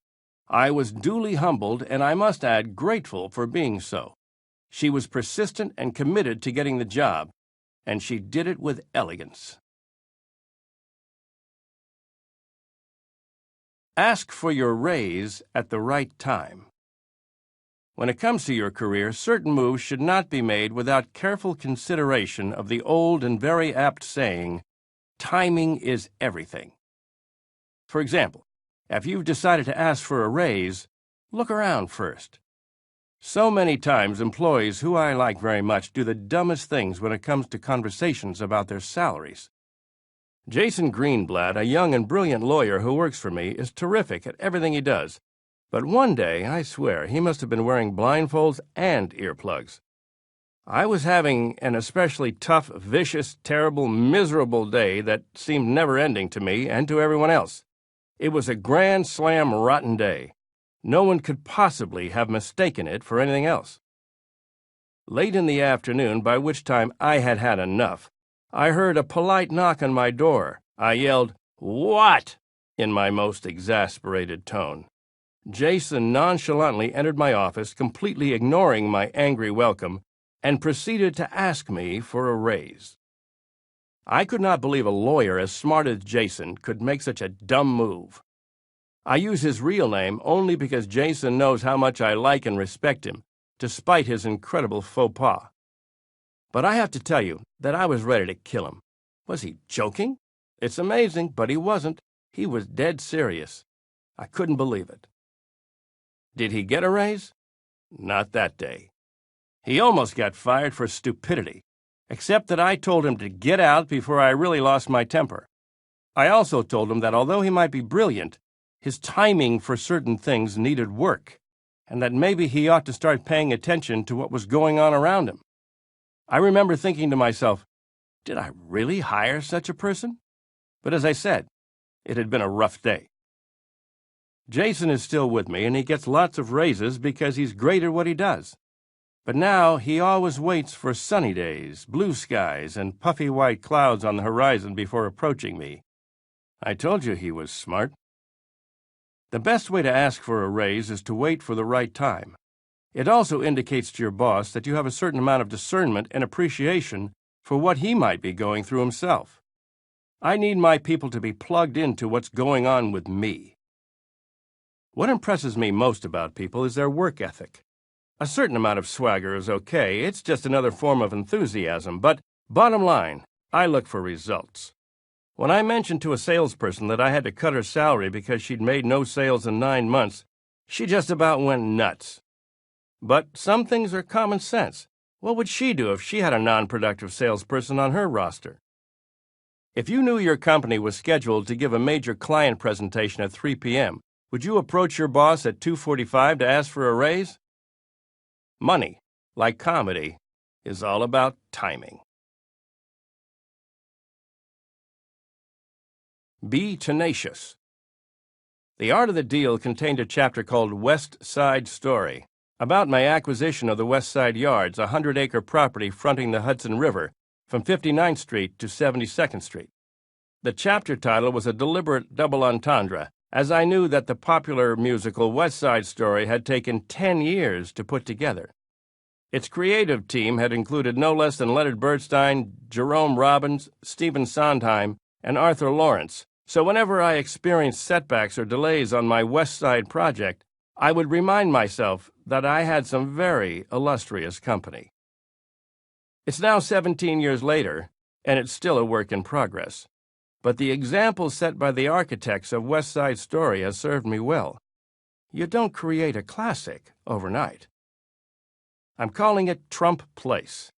I was duly humbled, and I must add grateful for being so. She was persistent and committed to getting the job, and she did it with elegance. Ask for your raise at the right time. When it comes to your career, certain moves should not be made without careful consideration of the old and very apt saying, timing is everything. For example, if you've decided to ask for a raise, look around first. So many times employees who I like very much do the dumbest things when it comes to conversations about their salaries. Jason Greenblatt, a young and brilliant lawyer who works for me, is terrific at everything he does. But one day, I swear, he must have been wearing blindfolds and earplugs. I was having an especially tough, vicious, terrible, miserable day that seemed never-ending to me and to everyone else. It was a grand slam rotten day. No one could possibly have mistaken it for anything else. Late in the afternoon, by which time I had had enough, I heard a polite knock on my door. I yelled, "What?" in my most exasperated tone. Jason nonchalantly entered my office, completely ignoring my angry welcome, and proceeded to ask me for a raise. I could not believe a lawyer as smart as Jason could make such a dumb move. I use his real name only because Jason knows how much I like and respect him, despite his incredible faux pas. But I have to tell you that I was ready to kill him. Was he joking? It's amazing, but he wasn't. He was dead serious. I couldn't believe it. Did he get a raise? Not that day. He almost got fired for stupidity, except that I told him to get out before I really lost my temper. I also told him that although he might be brilliant, his timing for certain things needed work, and that maybe he ought to start paying attention to what was going on around him. I remember thinking to myself, did I really hire such a person? But as I said, it had been a rough day. Jason is still with me, and he gets lots of raises because he's great at what he does. But now he always waits for sunny days, blue skies, and puffy white clouds on the horizon before approaching me. I told you he was smart. The best way to ask for a raise is to wait for the right time. It also indicates to your boss that you have a certain amount of discernment and appreciation for what he might be going through himself. I need my people to be plugged into what's going on with me. What impresses me most about people is their work ethic. A certain amount of swagger is okay, it's just another form of enthusiasm, but bottom line, I look for results. When I mentioned to a salesperson that I had to cut her salary because she'd made no sales in 9 months, she just about went nuts. But some things are common sense, What would she do if she had a non-productive salesperson on her roster? If you knew your company was scheduled to give a major client presentation at 3 p.m., would you approach your boss at 2:45 to ask for a raise? Money, like comedy, is all about timing. Be tenacious. The Art of the Deal contained a chapter called West Side Story, about my acquisition of the West Side Yards, a 100-acre property fronting the Hudson River from 59th Street to 72nd Street. The chapter title was a deliberate double entendre, as I knew that the popular musical West Side Story had taken 10 years to put together. Its creative team had included no less than Leonard Bernstein, Jerome Robbins, Stephen Sondheim, and Arthur Lawrence, so whenever I experienced setbacks or delays on my West Side project, I would remind myself that I had some very illustrious company. It's now 17 years later, and it's still a work in progress. But the example set by the architects of West Side Story has served me well. You don't create a classic overnight. I'm calling it Trump Place.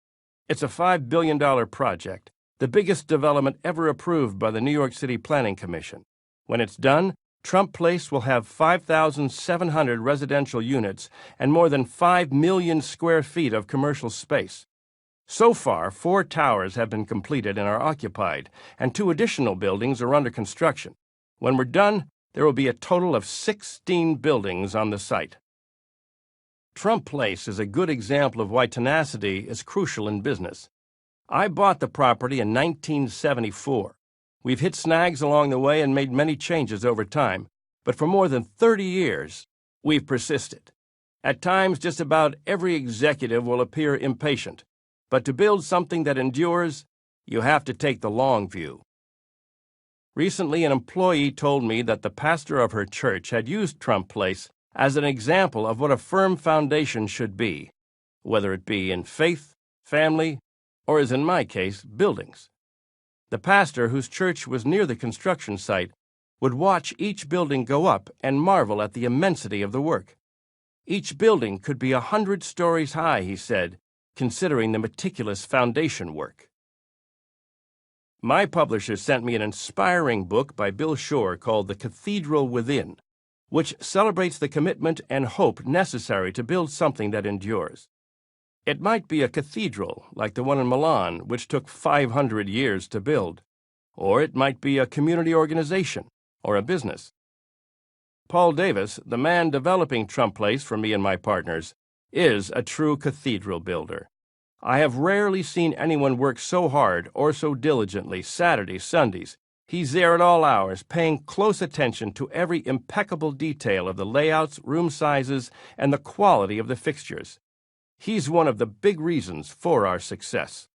It's a $5 billion project, the biggest development ever approved by the New York City Planning Commission. When it's done, Trump Place will have 5,700 residential units and more than 5 million square feet of commercial space. So far, 4 towers have been completed and are occupied, and 2 additional buildings are under construction. When we're done, there will be a total of 16 buildings on the site. Trump Place is a good example of why tenacity is crucial in business. I bought the property in 1974. We've hit snags along the way and made many changes over time, but for more than 30 years, we've persisted. At times, just about every executive will appear impatient, but to build something that endures, you have to take the long view. Recently, an employee told me that the pastor of her church had used Trump Place as an example of what a firm foundation should be, whether it be in faith, family, or, as in my case, buildings. The pastor, whose church was near the construction site, would watch each building go up and marvel at the immensity of the work. Each building could be 100 stories high, he said, considering the meticulous foundation work. My publisher sent me an inspiring book by Bill Shore called The Cathedral Within, which celebrates the commitment and hope necessary to build something that endures. It might be a cathedral, like the one in Milan, which took 500 years to build, or it might be a community organization or a business. Paul Davis, the man developing Trump Place for me and my partners, is a true cathedral builder. I have rarely seen anyone work so hard or so diligently Saturdays, Sundays. He's there at all hours, paying close attention to every impeccable detail of the layouts, room sizes, and the quality of the fixtures. He's one of the big reasons for our success.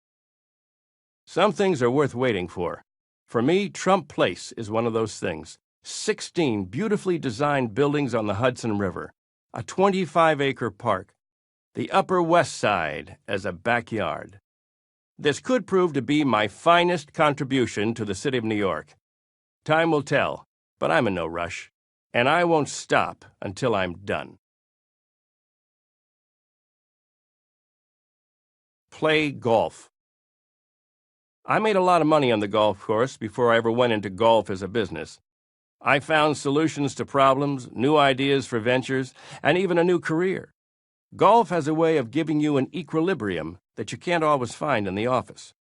Some things are worth waiting for. For me, Trump Place is one of those things. 16 beautifully designed buildings on the Hudson River, a 25-acre park, the Upper West Side as a backyard. This could prove to be my finest contribution to the city of New York. Time will tell, but I'm in no rush, and I won't stop until I'm done. Play golf. I made a lot of money on the golf course before I ever went into golf as a business. I found solutions to problems, new ideas for ventures, and even a new career. Golf has a way of giving you an equilibrium that you can't always find in the office.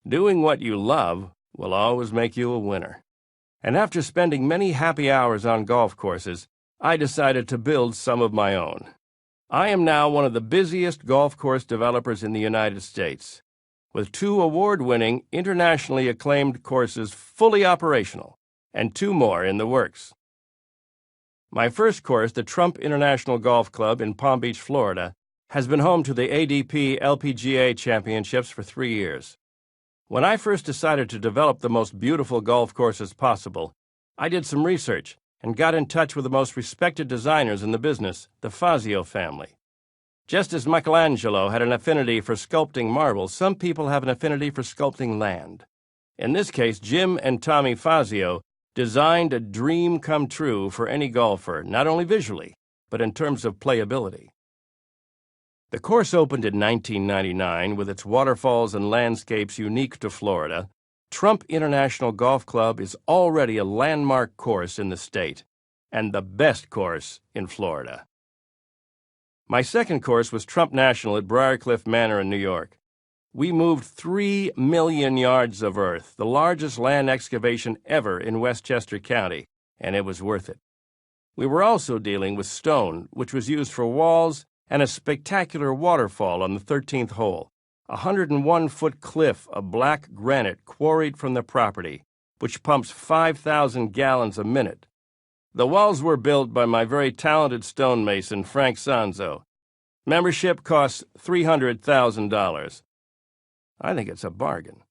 Doing what you love will always make you a winner. And after spending many happy hours on golf courses, I decided to build some of my own. I am now one of the busiest golf course developers in the United States, with 2 award-winning, internationally acclaimed courses fully operational, and 2 more in the works. My first course, the Trump International Golf Club in Palm Beach, Florida, has been home to the ADP LPGA Championships for 3 years. When I first decided to develop the most beautiful golf courses possible, I did some research and got in touch with the most respected designers in the business, the Fazio family. Just as Michelangelo had an affinity for sculpting marble, some people have an affinity for sculpting land. In this case, Jim and Tommy Fazio designed a dream come true for any golfer, not only visually, but in terms of playability. The course opened in 1999 with its waterfalls and landscapes unique to Florida. Trump International Golf Club is already a landmark course in the state and the best course in Florida. My second course was Trump National at Briarcliff Manor in New York. We moved 3 million yards of earth, the largest land excavation ever in Westchester County, and it was worth it. We were also dealing with stone, which was used for walls, and a spectacular waterfall on the 13th hole, a 101-foot cliff of black granite quarried from the property, which pumps 5,000 gallons a minute. The walls were built by my very talented stonemason, Frank Sanzo. Membership costs $300,000. I think it's a bargain.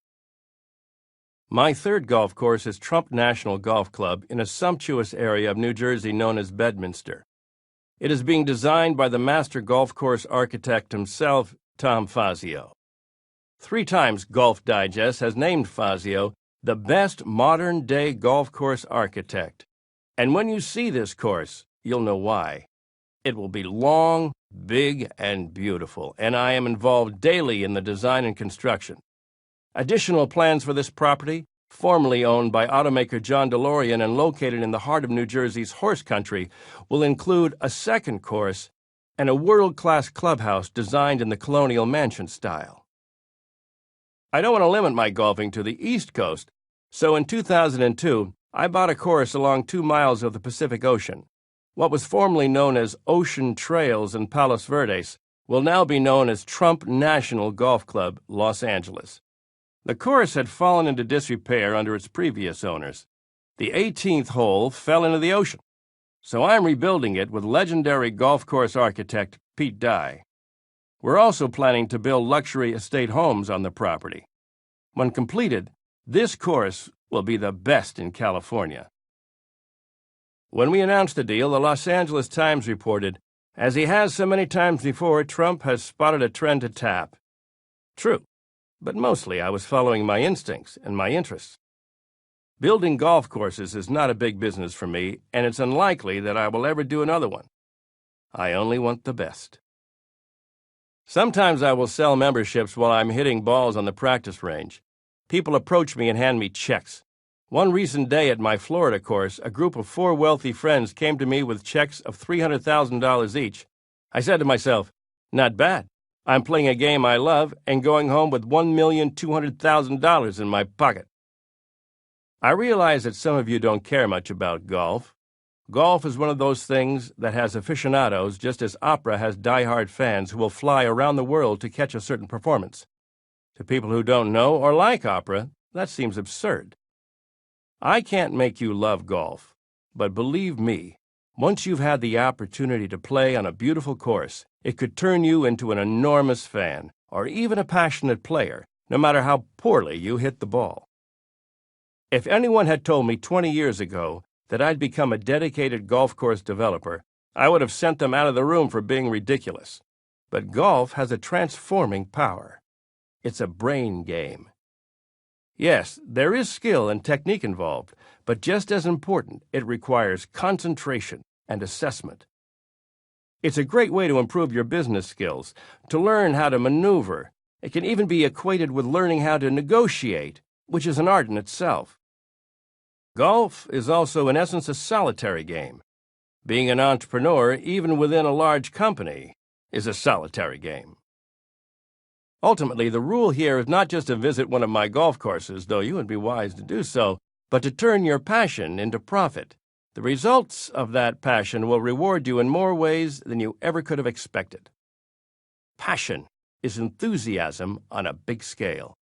My third golf course is Trump National Golf Club in a sumptuous area of New Jersey known as Bedminster. It is being designed by the master golf course architect himself, Tom Fazio. 3 times Golf Digest has named Fazio the best modern-day golf course architect. And when you see this course, you'll know why. It will be long, big, and beautiful, and I am involved daily in the design and construction. Additional plans for this property, formerly owned by automaker John DeLorean and located in the heart of New Jersey's horse country, will include a second course and a world-class clubhouse designed in the colonial mansion style. I don't want to limit my golfing to the East Coast, so in 2002, I bought a course along 2 miles of the Pacific Ocean. What was formerly known as Ocean Trails in Palos Verdes will now be known as Trump National Golf Club, Los Angeles. The course had fallen into disrepair under its previous owners. The 18th hole fell into the ocean, so I'm rebuilding it with legendary golf course architect Pete Dye. We're also planning to build luxury estate homes on the property. When completed, this course will be the best in California. When we announced the deal, the Los Angeles Times reported, "As he has so many times before, Trump has spotted a trend to tap." True, but mostly I was following my instincts and my interests. Building golf courses is not a big business for me, and it's unlikely that I will ever do another one. I only want the best. Sometimes I will sell memberships while I'm hitting balls on the practice range. People approach me and hand me checks. One recent day at my Florida course, a group of 4 wealthy friends came to me with checks of $300,000 each. I said to myself, not bad. I'm playing a game I love and going home with $1,200,000 in my pocket. I realize that some of you don't care much about golf. Golf is one of those things that has aficionados just as opera has die-hard fans who will fly around the world to catch a certain performance. To people who don't know or like opera, that seems absurd. I can't make you love golf, but believe me, once you've had the opportunity to play on a beautiful course, it could turn you into an enormous fan, or even a passionate player, no matter how poorly you hit the ball. If anyone had told me 20 years ago that I'd become a dedicated golf course developer, I would have sent them out of the room for being ridiculous. But golf has a transforming power. It's a brain game. Yes, there is skill and technique involved, but just as important, it requires concentration and assessment. It's a great way to improve your business skills, to learn how to maneuver. It can even be equated with learning how to negotiate, which is an art in itself. Golf is also, in essence, a solitary game. Being an entrepreneur, even within a large company, is a solitary game. Ultimately, the rule here is not just to visit one of my golf courses, though you would be wise to do so, but to turn your passion into profit. The results of that passion will reward you in more ways than you ever could have expected. Passion is enthusiasm on a big scale.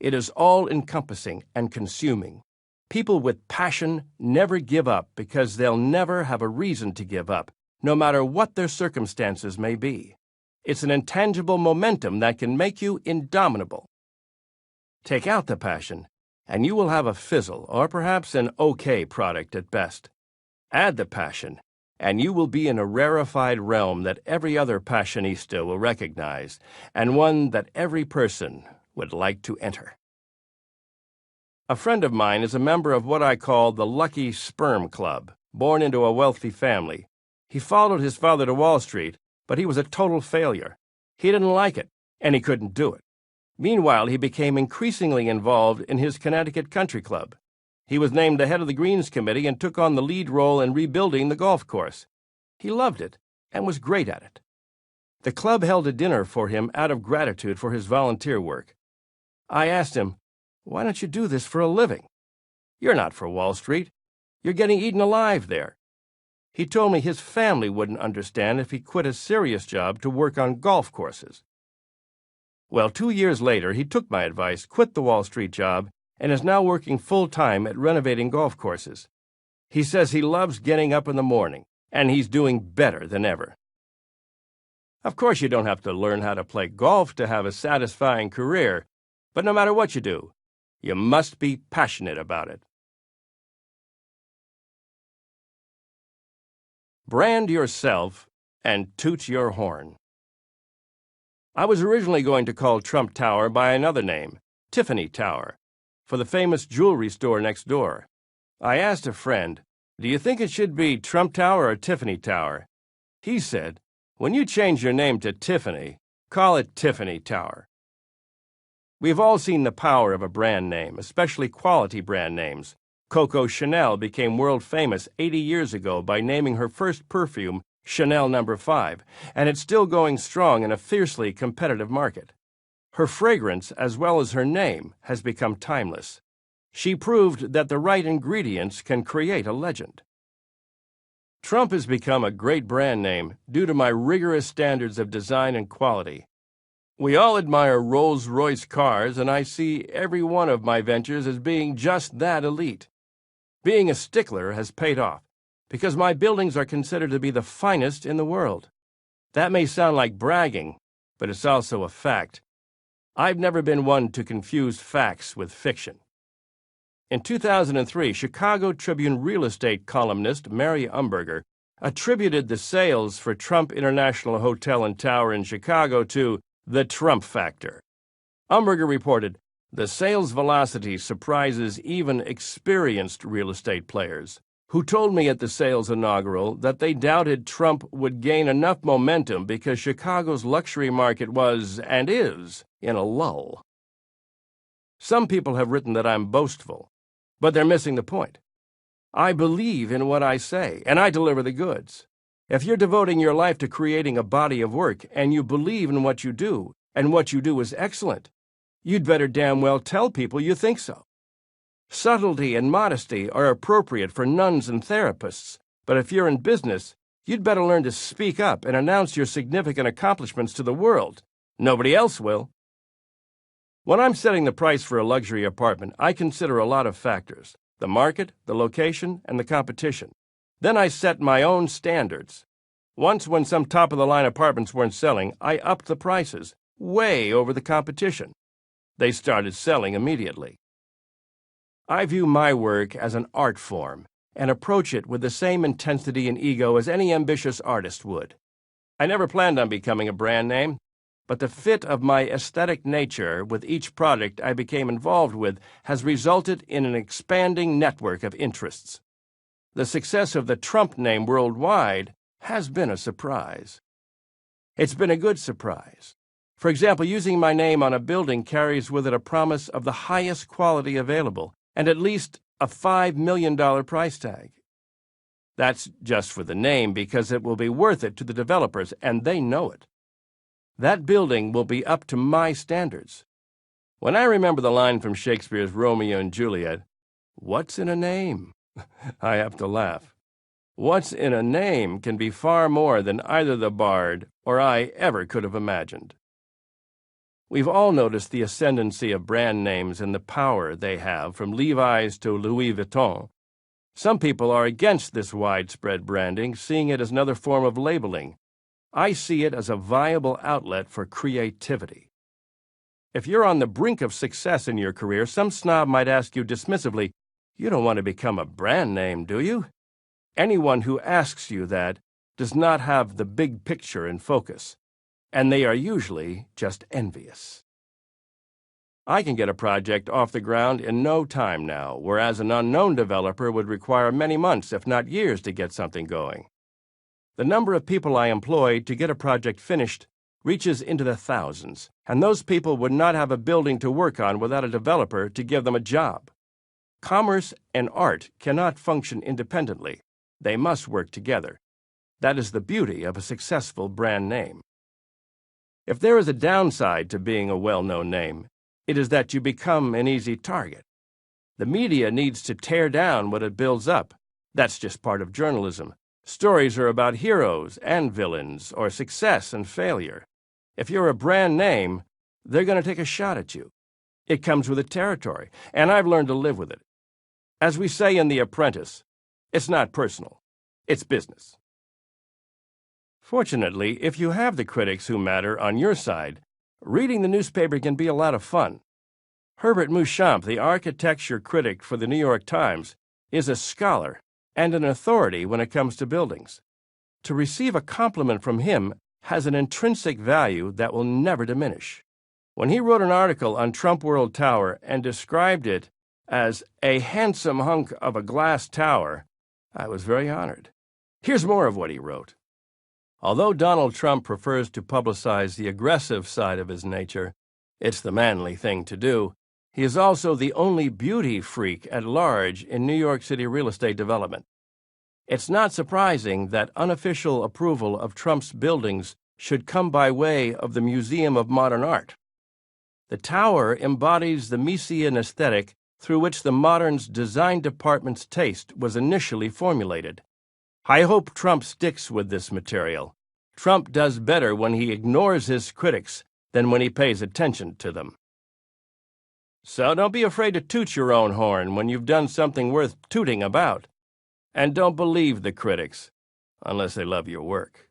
It is all-encompassing and consuming. People with passion never give up because they'll never have a reason to give up, no matter what their circumstances may be. It's an intangible momentum that can make you indomitable. Take out the passion, and you will have a fizzle or perhaps an okay product at best. Add the passion, and you will be in a rarefied realm that every other passionista will recognize, and one that every person would like to enter. A friend of mine is a member of what I call the Lucky Sperm Club, born into a wealthy family. He followed his father to Wall Street, but he was a total failure. He didn't like it, and he couldn't do it. Meanwhile, he became increasingly involved in his Connecticut Country Club. He was named the head of the Greens Committee and took on the lead role in rebuilding the golf course. He loved it and was great at it. The club held a dinner for him out of gratitude for his volunteer work. I asked him, "Why don't you do this for a living? You're not for Wall Street. You're getting eaten alive there." He told me his family wouldn't understand if he quit a serious job to work on golf courses. Well, 2 years later, he took my advice, quit the Wall Street job, and is now working full-time at renovating golf courses. He says he loves getting up in the morning, and he's doing better than ever. Of course, you don't have to learn how to play golf to have a satisfying career, but no matter what you do, you must be passionate about it. Brand yourself and toot your horn. I was originally going to call Trump Tower by another name, Tiffany Tower, for the famous jewelry store next door. I asked a friend, "Do you think it should be Trump Tower or Tiffany Tower?" He said, "When you change your name to Tiffany, call it Tiffany Tower." We've all seen the power of a brand name, especially quality brand names. Coco Chanel became world famous 80 years ago by naming her first perfume Chanel No. 5, and it's still going strong in a fiercely competitive market. Her fragrance, as well as her name, has become timeless. She proved that the right ingredients can create a legend. Trump has become a great brand name due to my rigorous standards of design and quality. We all admire Rolls-Royce cars, and I see every one of my ventures as being just that elite. Being a stickler has paid off, because my buildings are considered to be the finest in the world. That may sound like bragging, but it's also a fact. I've never been one to confuse facts with fiction. In 2003, Chicago Tribune real estate columnist Mary Umberger attributed the sales for Trump International Hotel and Tower in Chicago to the Trump factor. Umberger reported, "The sales velocity surprises even experienced real estate players, who told me at the sales inaugural that they doubted Trump would gain enough momentum because Chicago's luxury market was, and is, in a lull." Some people have written that I'm boastful, but they're missing the point. I believe in what I say, and I deliver the goods. If you're devoting your life to creating a body of work, and you believe in what you do, and what you do is excellent, you'd better damn well tell people you think so. Subtlety and modesty are appropriate for nuns and therapists, but if you're in business, you'd better learn to speak up and announce your significant accomplishments to the world. Nobody else will. When I'm setting the price for a luxury apartment, I consider a lot of factors: the market, the location, and the competition. Then I set my own standards. Once, when some top-of-the-line apartments weren't selling, I upped the prices, way over the competition. They started selling immediately. I view my work as an art form and approach it with the same intensity and ego as any ambitious artist would. I never planned on becoming a brand name, but the fit of my aesthetic nature with each product I became involved with has resulted in an expanding network of interests. The success of the Trump name worldwide has been a surprise. It's been a good surprise. For example, using my name on a building carries with it a promise of the highest quality available and at least a $5 million price tag. That's just for the name, because it will be worth it to the developers, and they know it. That building will be up to my standards. When I remember the line from Shakespeare's Romeo and Juliet, "What's in a name?" I have to laugh. What's in a name can be far more than either the bard or I ever could have imagined. We've all noticed the ascendancy of brand names and the power they have, from Levi's to Louis Vuitton. Some people are against this widespread branding, seeing it as another form of labeling. I see it as a viable outlet for creativity. If you're on the brink of success in your career, some snob might ask you dismissively, "You don't want to become a brand name, do you?" Anyone who asks you that does not have the big picture in focus, and they are usually just envious. I can get a project off the ground in no time now, whereas an unknown developer would require many months, if not years, to get something going. The number of people I employ to get a project finished reaches into the thousands, and those people would not have a building to work on without a developer to give them a job. Commerce and art cannot function independently. They must work together. That is the beauty of a successful brand name. If there is a downside to being a well-known name, it is that you become an easy target. The media needs to tear down what it builds up. That's just part of journalism. Stories are about heroes and villains, or success and failure. If you're a brand name, they're going to take a shot at you. It comes with the territory, and I've learned to live with it. As we say in The Apprentice, it's not personal, it's business. Fortunately, if you have the critics who matter on your side, reading the newspaper can be a lot of fun. Herbert Mouchamp, the architecture critic for the New York Times, is a scholar and an authority when it comes to buildings. To receive a compliment from him has an intrinsic value that will never diminish. When he wrote an article on Trump World Tower and described it as a handsome hunk of a glass tower, I was very honored. Here's more of what he wrote. Although Donald Trump prefers to publicize the aggressive side of his nature, it's the manly thing to do. He is also the only beauty freak at large in New York City real estate development. It's not surprising that unofficial approval of Trump's buildings should come by way of the Museum of Modern Art. The tower embodies the Misesian aesthetic through which the Modern's design department's taste was initially formulated. I hope Trump sticks with this material. Trump does better when he ignores his critics than when he pays attention to them. So don't be afraid to toot your own horn when you've done something worth tooting about. And don't believe the critics, unless they love your work.